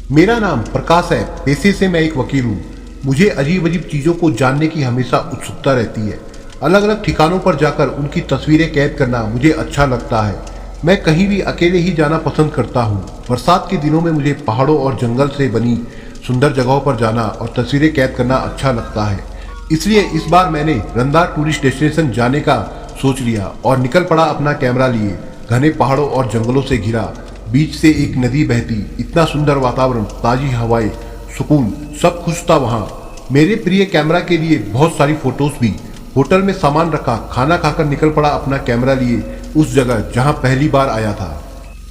मेरा नाम प्रकाश है। पेशे से मैं एक वकील हूँ। मुझे अजीब अजीब चीज़ों को जानने की हमेशा उत्सुकता रहती है। अलग अलग ठिकानों पर जाकर उनकी तस्वीरें कैद करना मुझे अच्छा लगता है। मैं कहीं भी अकेले ही जाना पसंद करता हूँ। बरसात के दिनों में मुझे पहाड़ों और जंगल से बनी सुंदर जगहों पर जाना और तस्वीरें कैद करना अच्छा लगता है। इसलिए इस बार मैंने रंदार टूरिस्ट डेस्टिनेशन जाने का सोच लिया और निकल पड़ा अपना कैमरा लिए। घने पहाड़ों और जंगलों से घिरा, बीच से एक नदी बहती, इतना सुंदर वातावरण, ताजी हवाएं, सुकून, सब कुछ था वहाँ। मेरे प्रिय कैमरा के लिए बहुत सारी फोटोज भी। होटल में सामान रखा, खाना खाकर निकल पड़ा अपना कैमरा लिए उस जगह जहाँ पहली बार आया था।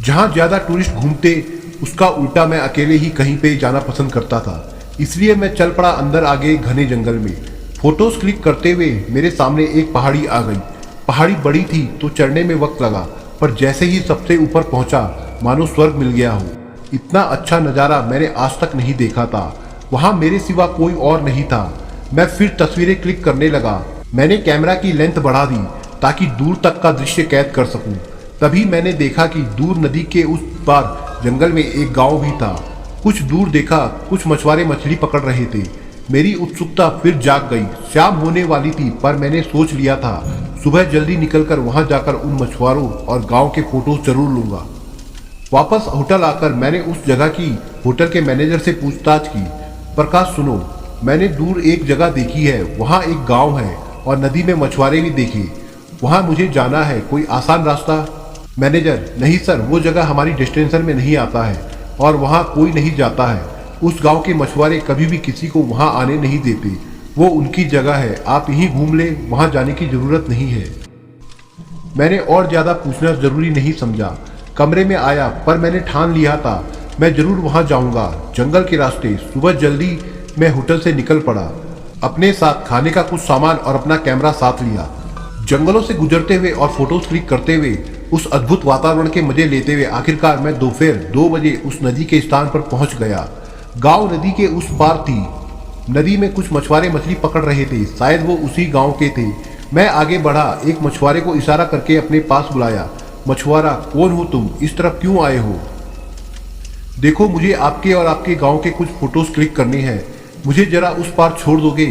जहाँ ज्यादा टूरिस्ट घूमते उसका उल्टा मैं अकेले ही कहीं पे जाना पसंद करता था। इसलिए मैं चल पड़ा अंदर आगे घने जंगल में। फोटोज क्लिक करते हुए मेरे सामने एक पहाड़ी आ गई। पहाड़ी बड़ी थी तो चढ़ने में वक्त लगा, पर जैसे ही सबसे ऊपर पहुंचा मानो स्वर्ग मिल गया हो। इतना अच्छा नज़ारा मैंने आज तक नहीं देखा था। वहां मेरे सिवा कोई और नहीं था। मैं फिर तस्वीरें क्लिक करने लगा। मैंने कैमरा की लेंथ बढ़ा दी ताकि दूर तक का दृश्य कैद कर सकूं। तभी मैंने देखा कि दूर नदी के उस पार जंगल में एक गांव भी था। कुछ दूर देखा कुछ मछुआरे मछली पकड़ रहे थे। मेरी उत्सुकता फिर जाग गई। शाम होने वाली थी, पर मैंने सोच लिया था सुबह जल्दी निकलकर वहां जाकर उन मछुआरों और गांव के फोटोज जरूर लूंगा। वापस होटल आकर मैंने उस जगह की होटल के मैनेजर से पूछताछ की। प्रकाश सुनो, मैंने दूर एक जगह देखी है, वहाँ एक गांव है और नदी में मछुआरे भी देखे। वहाँ मुझे जाना है, कोई आसान रास्ता? मैनेजर, नहीं सर, वो जगह हमारी डेस्टिनेशन में नहीं आता है और वहाँ कोई नहीं जाता है। उस गांव के मछुआरे कभी भी किसी को वहाँ आने नहीं देते। वो उनकी जगह है, आप यहीं घूम ले, वहाँ जाने की जरूरत नहीं है। मैंने और ज्यादा पूछना जरूरी नहीं समझा। कमरे में आया, पर मैंने ठान लिया था मैं जरूर वहां जाऊंगा। जंगल के रास्ते। सुबह जल्दी मैं होटल से निकल पड़ा। अपने साथ खाने का कुछ सामान और अपना कैमरा साथ लिया। जंगलों से गुजरते हुए और फोटोज क्लिक करते हुए, उस अद्भुत वातावरण के मजे लेते हुए आखिरकार मैं दोपहर 2 बजे उस नदी के स्थान पर पहुंच गया। गांव नदी के उस पार थी। नदी में कुछ मछुआरे मछली पकड़ रहे थे, शायद वो उसी गाँव के थे। मैं आगे बढ़ा, एक मछुआरे को इशारा करके अपने पास बुलाया। मछुआरा, कौन हो तुम? इस तरफ क्यों आए हो? देखो, मुझे आपके और आपके गांव के कुछ फोटोज क्लिक करने हैं। मुझे जरा उस पार छोड़ दोगे?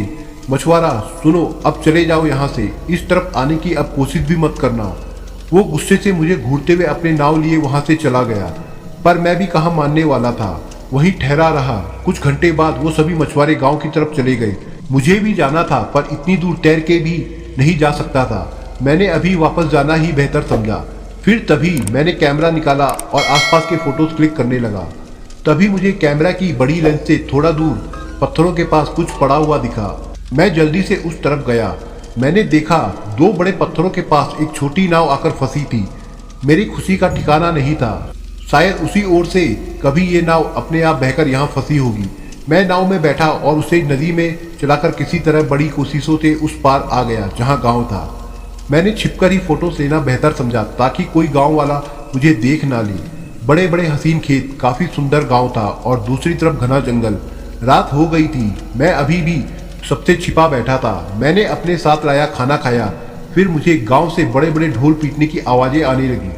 मछुआरा, सुनो, अब चले जाओ यहाँ से। इस तरफ आने की अब कोशिश भी मत करना। वो गुस्से से मुझे घूरते हुए अपने नाव लिए वहां से चला गया, पर मैं भी कहाँ मानने वाला था। वहीं ठहरा रहा। कुछ घंटे बाद वो सभी मछुआरे गाँव की तरफ चले गए। मुझे भी जाना था, पर इतनी दूर तैर के भी नहीं जा सकता था। मैंने अभी वापस जाना ही बेहतर समझा। फिर तभी मैंने कैमरा निकाला और आसपास के फोटोज क्लिक करने लगा। तभी मुझे कैमरा की बड़ी लेंस से थोड़ा दूर पत्थरों के पास कुछ पड़ा हुआ दिखा। मैं जल्दी से उस तरफ गया। मैंने देखा 2 बड़े पत्थरों के पास एक छोटी नाव आकर फंसी थी। मेरी खुशी का ठिकाना नहीं था। शायद उसी ओर से कभी ये नाव अपने आप बहकर यहाँ फंसी होगी। मैं नाव में बैठा और उसे नदी में चलाकर किसी तरह बड़ी कोशिशों से उस पार आ गया जहाँ गाँव था। मैंने छिपकर ही फोटोज लेना बेहतर समझा ताकि कोई गांव वाला मुझे देख ना ले। बड़े बड़े हसीन खेत, काफी सुंदर गांव था और दूसरी तरफ घना जंगल। रात हो गई थी। मैं अभी भी सबसे छिपा बैठा था। मैंने अपने साथ लाया खाना खाया। फिर मुझे गांव से बड़े बड़े ढोल पीटने की आवाजें आने लगी।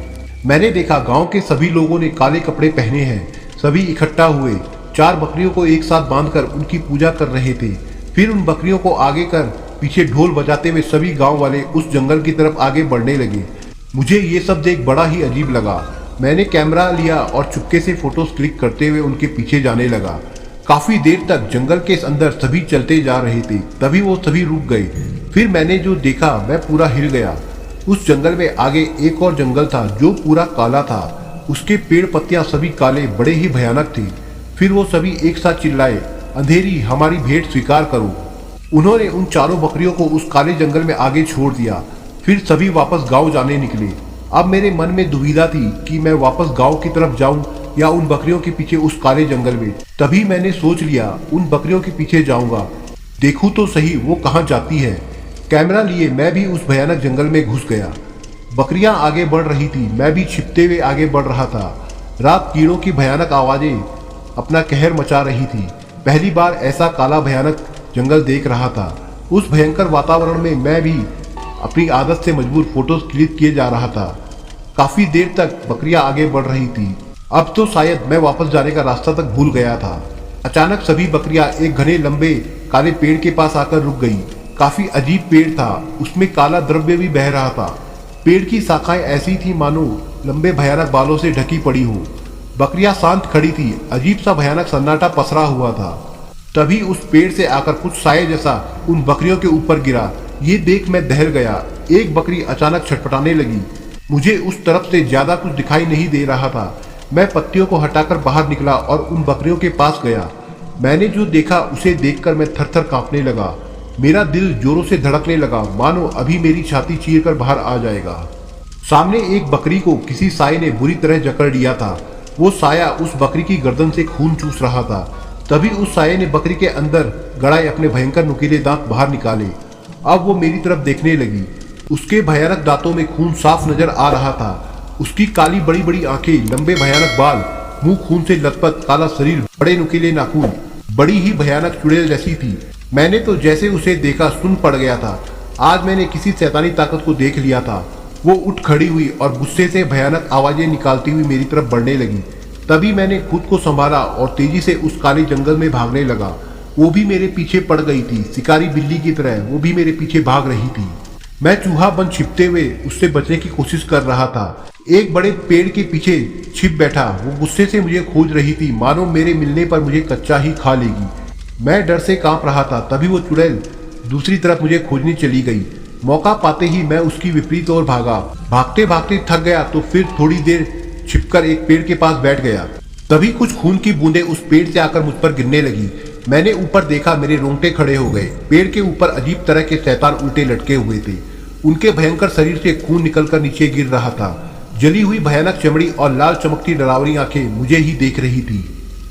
मैंने देखा गांव के सभी लोगों ने काले कपड़े पहने हैं। सभी इकट्ठा हुए 4 बकरियों को एक साथ बांधकर उनकी पूजा कर रहे थे। फिर उन बकरियों को आगे कर पीछे ढोल बजाते हुए सभी गांव वाले उस जंगल की तरफ आगे बढ़ने लगे। मुझे ये सब देख बड़ा ही अजीब लगा। मैंने कैमरा लिया और चुपके से फोटोज क्लिक करते हुए उनके पीछे जाने लगा। काफी देर तक जंगल के अंदर सभी चलते जा रहे थे। तभी वो सभी रुक गए। फिर मैंने जो देखा मैं पूरा हिल गया। उस जंगल में आगे एक और जंगल था जो पूरा काला था। उसके पेड़ पत्तियां सभी काले, बड़े ही भयानक थे। फिर वो सभी एक साथ चिल्लाए, अंधेरी, हमारी भेंट स्वीकार करो। उन्होंने उन 4 बकरियों को उस काले जंगल में आगे छोड़ दिया। फिर सभी वापस गांव जाने निकले। अब मेरे मन में दुविधा थी कि मैं वापस गांव की तरफ जाऊं या उन बकरियों के पीछे उस काले जंगल में। तभी मैंने सोच लिया उन बकरियों के पीछे जाऊंगा, देखूं तो सही वो कहां जाती है। कैमरा लिए मैं भी उस भयानक जंगल में घुस गया। बकरियां आगे बढ़ रही थी, मैं भी छिपते हुए आगे बढ़ रहा था। रात कीड़ों की भयानक आवाजें अपना कहर मचा रही थी। पहली बार ऐसा काला भयानक जंगल देख रहा था। उस भयंकर वातावरण में मैं भी अपनी आदत से मजबूर फोटोज क्लिक किए जा रहा था। काफी देर तक बकरियां आगे बढ़ रही थी। अब तो शायद मैं वापस जाने का रास्ता तक भूल गया था। अचानक सभी बकरियां एक घने लंबे काले पेड़ के पास आकर रुक गई। काफी अजीब पेड़ था, उसमें काला द्रव्य भी बह रहा था। पेड़ की शाखाएं ऐसी थी मानो लंबे भयानक बालों से ढकी पड़ी हो। बकरियां शांत खड़ी थी, अजीब सा भयानक सन्नाटा पसरा हुआ था। तभी उस पेड़ से आकर कुछ साये जैसा उन बकरियों के ऊपर गिरा। ये देख मैं दहल गया। एक बकरी अचानक छटपटाने लगी। मुझे उस तरफ से ज्यादा कुछ दिखाई नहीं दे रहा था। मैं पत्तियों को हटाकर बाहर निकला और उन बकरियों के पास गया। मैंने जो देखा उसे देखकर मैं थर थर कांपने लगा। मेरा दिल जोरों से धड़कने लगा, मानो अभी मेरी छाती चीरकर बाहर आ जाएगा। सामने एक बकरी को किसी साये ने बुरी तरह जकड़ लिया था। वो साया उस बकरी की गर्दन से खून चूस रहा था। तभी उस साये ने बकरी के अंदर गड़ाए अपने भयंकर नुकीले दांत बाहर निकाले। अब वो मेरी तरफ देखने लगी। उसके भयानक दांतों में खून साफ नजर आ रहा था। उसकी काली बड़ी बड़ी आंखें, लंबे भयानक बाल, मुंह खून से लथपथ, काला शरीर, बड़े नुकीले नाखून, बड़ी ही भयानक चुड़ैल जैसी थी। मैंने तो जैसे उसे देखा सुन पड़ गया था। आज मैंने किसी शैतानी ताकत को देख लिया था। वो उठ खड़ी हुई और गुस्से से भयानक आवाजें निकालती हुई मेरी तरफ बढ़ने लगी। तभी मैंने खुद को संभाला और तेजी से उस काले जंगल में भागने लगा। वो भी मेरे पीछे पड़ गई थी। शिकारी बिल्ली की तरह वो भी मेरे पीछे भाग रही थी। मैं चूहा बन छिपते हुए उससे बचने की कोशिश कर रहा था। एक बड़े पेड़ के पीछे छिप बैठा वो गुस्से से मुझे खोज रही थी, मानो मेरे मिलने पर मुझे कच्चा ही खा लेगी। मैं डर से कांप रहा था। तभी वो चुड़ैल दूसरी तरफ मुझे खोजने चली गई। मौका पाते ही मैं उसकी विपरीत ओर भागा। भागते भागते थक गया तो फिर थोड़ी देर छिपकर एक पेड़ के पास बैठ गया। तभी कुछ खून की बूंदें उस पेड़ से आकर मुझ पर गिरने लगी। मैंने ऊपर देखा, मेरे रोंगटे खड़े हो गए। पेड़ के ऊपर अजीब तरह के शैतान उल्टे लटके हुए थे। उनके भयंकर शरीर से खून निकलकर नीचे गिर रहा था। जली हुई भयानक चमड़ी और लाल चमकती डरावनी आंखें मुझे ही देख रही थी।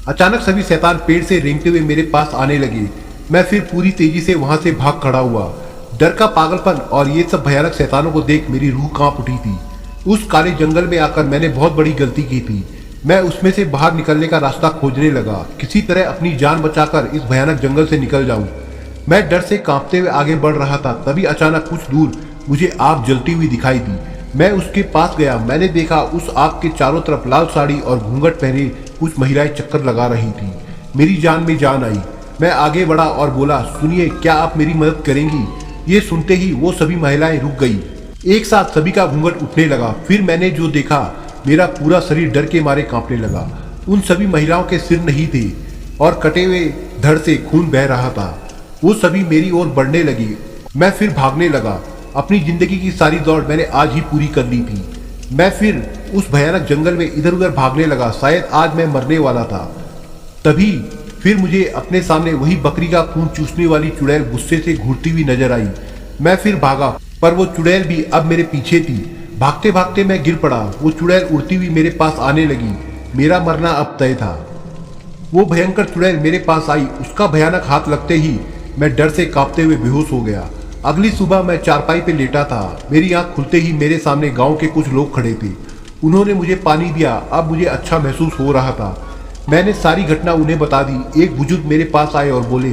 अचानक सभी शैतान पेड़ से रेंगते हुए मेरे पास आने लगे। मैं फिर पूरी तेजी से वहां से भाग खड़ा हुआ। डर का पागलपन और ये सब भयानक शैतानों को देख मेरी रूह कांप उठी थी। उस काले जंगल में आकर मैंने बहुत बड़ी गलती की थी। मैं उसमें से बाहर निकलने का रास्ता खोजने लगा, किसी तरह अपनी जान बचाकर इस भयानक जंगल से निकल जाऊं। मैं डर से कांपते हुए आगे बढ़ रहा था। तभी अचानक कुछ दूर मुझे आग जलती हुई दिखाई दी। मैं उसके पास गया। मैंने देखा उस आग के चारों तरफ लाल साड़ी और घूंघट पहने कुछ महिलाएं चक्कर लगा रही थी। मेरी जान में जान आई। मैं आगे बढ़ा और बोला, सुनिए, क्या आप मेरी मदद करेंगी? ये सुनते ही वो सभी महिलाएं रुक गई। एक साथ सभी का घूंघट उठने लगा। फिर मैंने जो देखा, मेरा पूरा शरीर डर के मारे कांपने लगा। उन सभी महिलाओं के सिर नहीं थे और कटे हुए धड़ से खून बह रहा था। वो सभी मेरी ओर बढ़ने लगी। मैं फिर भागने लगा। अपनी जिंदगी की सारी दौड़ मैंने आज ही पूरी कर ली थी। मैं फिर उस भयानक जंगल में इधर उधर भागने लगा। शायद आज मैं मरने वाला था। तभी फिर मुझे अपने सामने वही बकरी का खून चूसने वाली चुड़ैल गुस्से से घूरती हुई नजर आई। मैं फिर भागा, पर वो चुड़ैल भी अब मेरे पीछे थी। भागते भागते मैं गिर पड़ा। वो चुड़ैल उड़ती हुई मेरे पास आने लगी। मेरा मरना अब तय था। वो भयंकर चुड़ैल मेरे पास आई। उसका भयानक हाथ लगते ही मैं डर से कांपते हुए बेहोश हो गया। अगली सुबह मैं चारपाई पे लेटा था। मेरी आंख खुलते ही मेरे सामने गांव के कुछ लोग खड़े थे। उन्होंने मुझे पानी दिया। अब मुझे अच्छा महसूस हो रहा था। मैंने सारी घटना उन्हें बता दी। एक बुजुर्ग मेरे पास आए और बोले,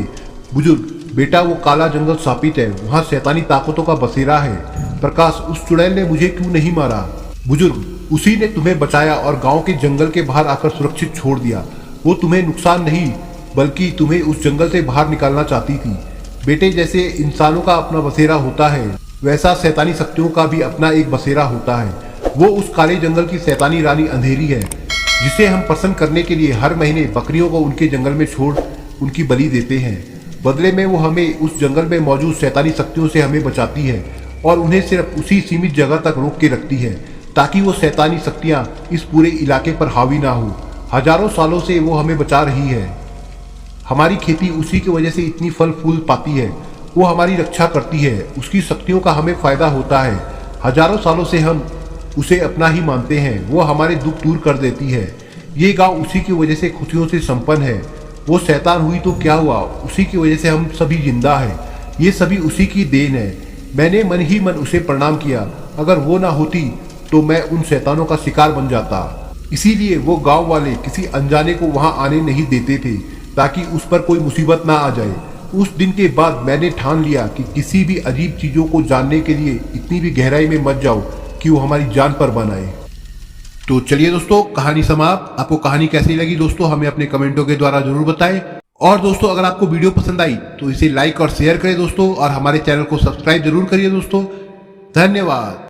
बुजुर्ग बेटा, वो काला जंगल शापित है, वहाँ शैतानी ताकतों का बसेरा है। प्रकाश, उस चुड़ैल ने मुझे क्यों नहीं मारा? बुजुर्ग, उसी ने तुम्हें बचाया और गांव के जंगल के बाहर आकर सुरक्षित छोड़ दिया। वो तुम्हें नुकसान नहीं बल्कि तुम्हें उस जंगल से बाहर निकालना चाहती थी। बेटे, जैसे इंसानों का अपना बसेरा होता है, वैसा शैतानी शक्तियों का भी अपना एक बसेरा होता है। वो उस काले जंगल की शैतानी रानी अंधेरी है, जिसे हम प्रसन्न करने के लिए हर महीने बकरियों को उनके जंगल में छोड़ उनकी बलि देते हैं। बदले में वो हमें उस जंगल में मौजूद शैतानी शक्तियों से हमें बचाती है और उन्हें सिर्फ उसी सीमित जगह तक रोक के रखती है, ताकि वो शैतानी शक्तियाँ इस पूरे इलाके पर हावी ना हो। हजारों सालों से वो हमें बचा रही है। हमारी खेती उसी की वजह से इतनी फल फूल पाती है। वो हमारी रक्षा करती है। उसकी शक्तियों का हमें फायदा होता है। हजारों सालों से हम उसे अपना ही मानते हैं। वो हमारे दुख दूर कर देती है। ये गांव उसी की वजह से खुशियों से संपन्न है। वो शैतान हुई तो क्या हुआ, उसी की वजह से हम सभी जिंदा हैं। ये सभी उसी की देन है। मैंने मन ही मन उसे प्रणाम किया। अगर वो ना होती तो मैं उन शैतानों का शिकार बन जाता। इसीलिए वो गांव वाले किसी अनजाने को वहां आने नहीं देते थे, ताकि उस पर कोई मुसीबत ना आ जाए। उस दिन के बाद मैंने ठान लिया कि किसी भी अजीब चीजों को जानने के लिए इतनी भी गहराई में मत जाओ कि वो हमारी जान पर बनाए। तो चलिए दोस्तों, कहानी समाप्त। आपको कहानी कैसी लगी दोस्तों, हमें अपने कमेंटों के द्वारा जरूर बताएं। और दोस्तों, अगर आपको वीडियो पसंद आई तो इसे लाइक और शेयर करें दोस्तों, और हमारे चैनल को सब्सक्राइब जरूर करिए दोस्तों। धन्यवाद।